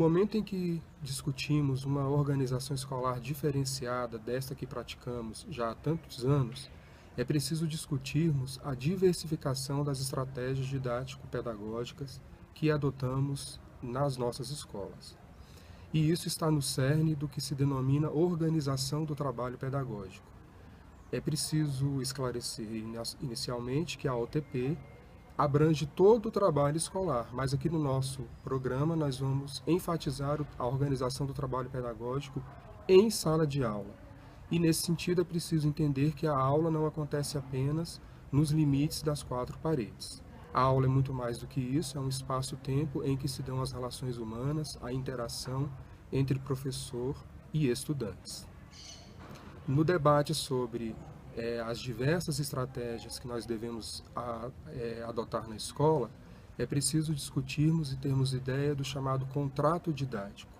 momento em que discutimos uma organização escolar diferenciada desta que praticamos já há tantos anos, é preciso discutirmos a diversificação das estratégias didático-pedagógicas que adotamos nas nossas escolas. E isso está no cerne do que se denomina organização do trabalho pedagógico. É preciso esclarecer inicialmente que a OTP abrange todo o trabalho escolar, mas aqui no nosso programa nós vamos enfatizar a organização do trabalho pedagógico em sala de aula. E nesse sentido é preciso entender que a aula não acontece apenas nos limites das quatro paredes. A aula é muito mais do que isso, é um espaço-tempo em que se dão as relações humanas, a interação entre professor e estudantes. No debate sobre as diversas estratégias que nós devemos adotar na escola, é preciso discutirmos e termos ideia do chamado contrato didático.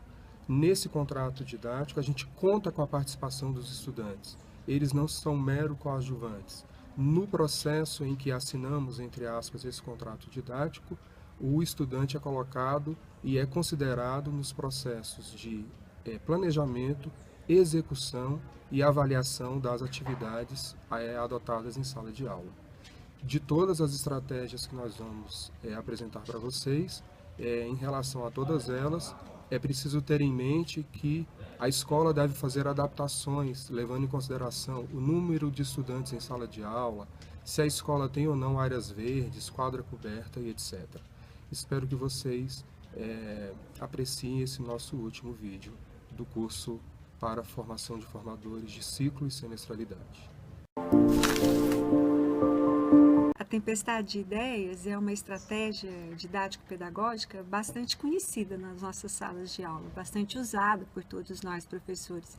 Nesse contrato didático, a gente conta com a participação dos estudantes. Eles não são mero coadjuvantes. No processo em que assinamos, entre aspas, esse contrato didático, o estudante é colocado e é considerado nos processos de planejamento, execução e avaliação das atividades adotadas em sala de aula. De todas as estratégias que nós vamos apresentar para vocês, em relação a todas elas, é preciso ter em mente que a escola deve fazer adaptações, levando em consideração o número de estudantes em sala de aula, se a escola tem ou não áreas verdes, quadra coberta e etc. Espero que vocês apreciem esse nosso último vídeo do curso para a formação de formadores de ciclo e semestralidade. A tempestade de ideias é uma estratégia didático-pedagógica bastante conhecida nas nossas salas de aula, bastante usada por todos nós professores.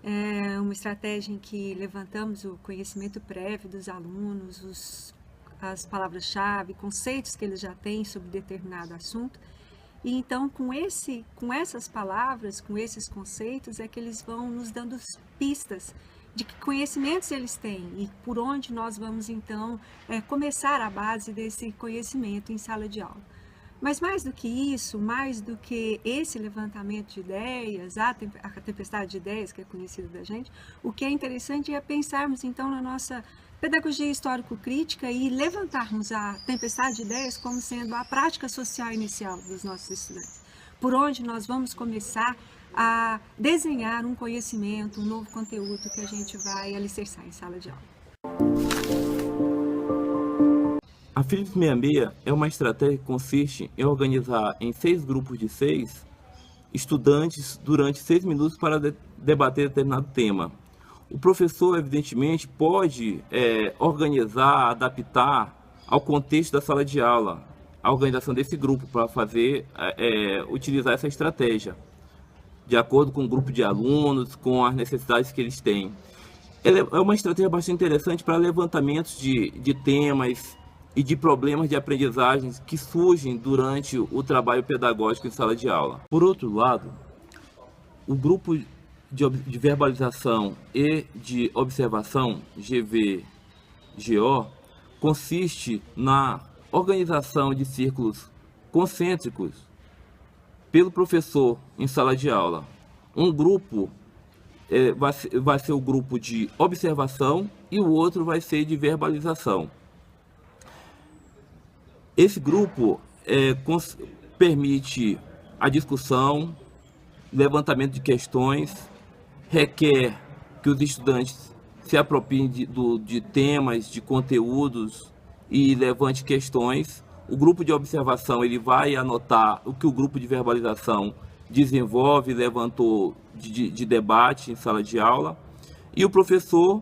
É uma estratégia em que levantamos o conhecimento prévio dos alunos, as palavras-chave, conceitos que eles já têm sobre determinado assunto. E então, com essas palavras, com esses conceitos, é que eles vão nos dando pistas de que conhecimentos eles têm e por onde nós vamos, então, começar a base desse conhecimento em sala de aula. Mas mais do que isso, mais do que esse levantamento de ideias, a tempestade de ideias que é conhecida da gente, o que é interessante é pensarmos, então, na nossa pedagogia histórico-crítica e levantarmos a tempestade de ideias como sendo a prática social inicial dos nossos estudantes. Por onde nós vamos começar a desenhar um conhecimento, um novo conteúdo que a gente vai alicerçar em sala de aula. A Philips 66 é uma estratégia que consiste em organizar em 6 grupos de 6 estudantes durante 6 minutos para debater determinado tema. O professor, evidentemente, pode organizar, adaptar ao contexto da sala de aula, a organização desse grupo para utilizar essa estratégia, de acordo com o grupo de alunos, com as necessidades que eles têm. Ela é uma estratégia bastante interessante para levantamentos de temas e de problemas de aprendizagem que surgem durante o trabalho pedagógico em sala de aula. Por outro lado, o grupo de verbalização e de observação, GV-GO, consiste na organização de círculos concêntricos pelo professor em sala de aula. Um grupo vai ser o grupo de observação e o outro vai ser de verbalização. Esse grupo permite a discussão, levantamento de questões, requer que os estudantes se apropriem de temas, de conteúdos e levante questões. O grupo de observação ele vai anotar o que o grupo de verbalização desenvolve, levantou de debate em sala de aula. E o professor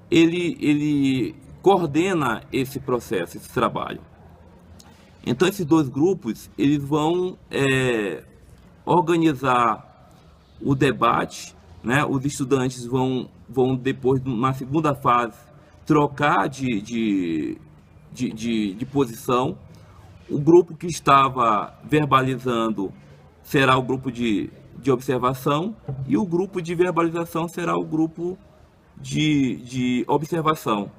ele coordena esse processo, esse trabalho. Então esses dois grupos eles vão organizar o debate, né? Os estudantes vão depois, na segunda fase, trocar de posição. O grupo que estava verbalizando será o grupo de observação e o grupo de verbalização será o grupo de observação.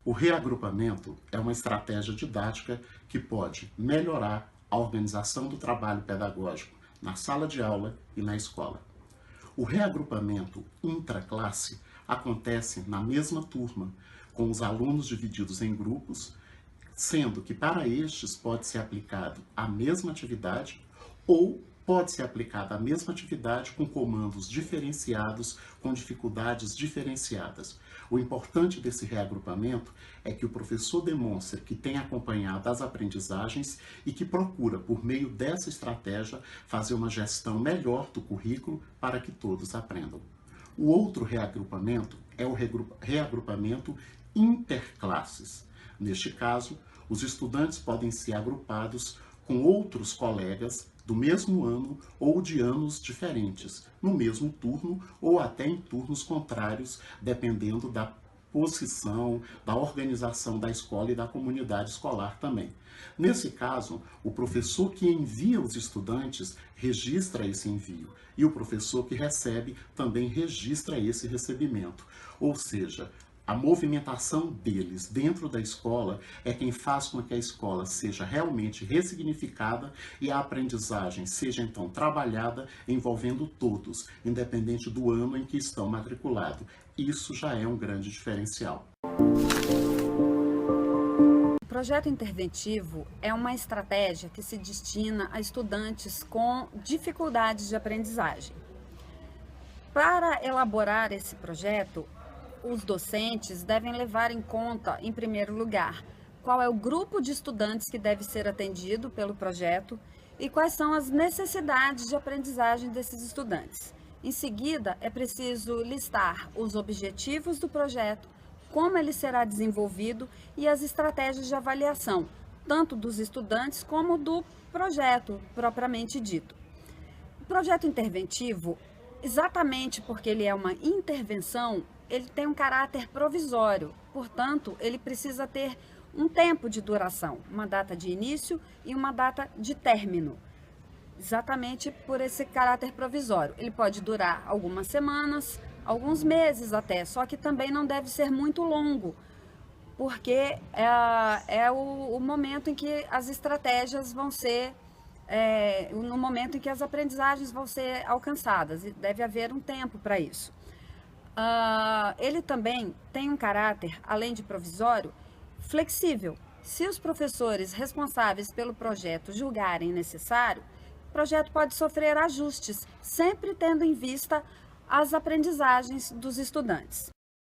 O reagrupamento é uma estratégia didática que pode melhorar a organização do trabalho pedagógico na sala de aula e na escola. O reagrupamento intraclasse acontece na mesma turma, com os alunos divididos em grupos, sendo que para estes pode ser aplicado a mesma atividade ou pode ser aplicada a mesma atividade com comandos diferenciados, com dificuldades diferenciadas. O importante desse reagrupamento é que o professor demonstre que tem acompanhado as aprendizagens e que procura, por meio dessa estratégia, fazer uma gestão melhor do currículo para que todos aprendam. O outro reagrupamento é o reagrupamento interclasses. Neste caso, os estudantes podem ser agrupados com outros colegas do mesmo ano ou de anos diferentes, no mesmo turno ou até em turnos contrários, dependendo da posição, da organização da escola e da comunidade escolar também. Nesse caso, o professor que envia os estudantes registra esse envio e o professor que recebe também registra esse recebimento. Ou seja, a movimentação deles dentro da escola é quem faz com que a escola seja realmente ressignificada e a aprendizagem seja então trabalhada envolvendo todos, independente do ano em que estão matriculados. Isso já é um grande diferencial. O projeto interventivo é uma estratégia que se destina a estudantes com dificuldades de aprendizagem. Para elaborar esse projeto, os docentes devem levar em conta, em primeiro lugar, qual é o grupo de estudantes que deve ser atendido pelo projeto e quais são as necessidades de aprendizagem desses estudantes. Em seguida, é preciso listar os objetivos do projeto, como ele será desenvolvido e as estratégias de avaliação, tanto dos estudantes como do projeto propriamente dito. O projeto interventivo, exatamente porque ele é uma intervenção, ele tem um caráter provisório, portanto, ele precisa ter um tempo de duração, uma data de início e uma data de término, exatamente por esse caráter provisório. Ele pode durar algumas semanas, alguns meses até, só que também não deve ser muito longo, porque é o momento em que as estratégias vão ser, no momento em que as aprendizagens vão ser alcançadas, e deve haver um tempo para isso. Ele também tem um caráter, além de provisório, flexível. Se os professores responsáveis pelo projeto julgarem necessário, o projeto pode sofrer ajustes, sempre tendo em vista as aprendizagens dos estudantes.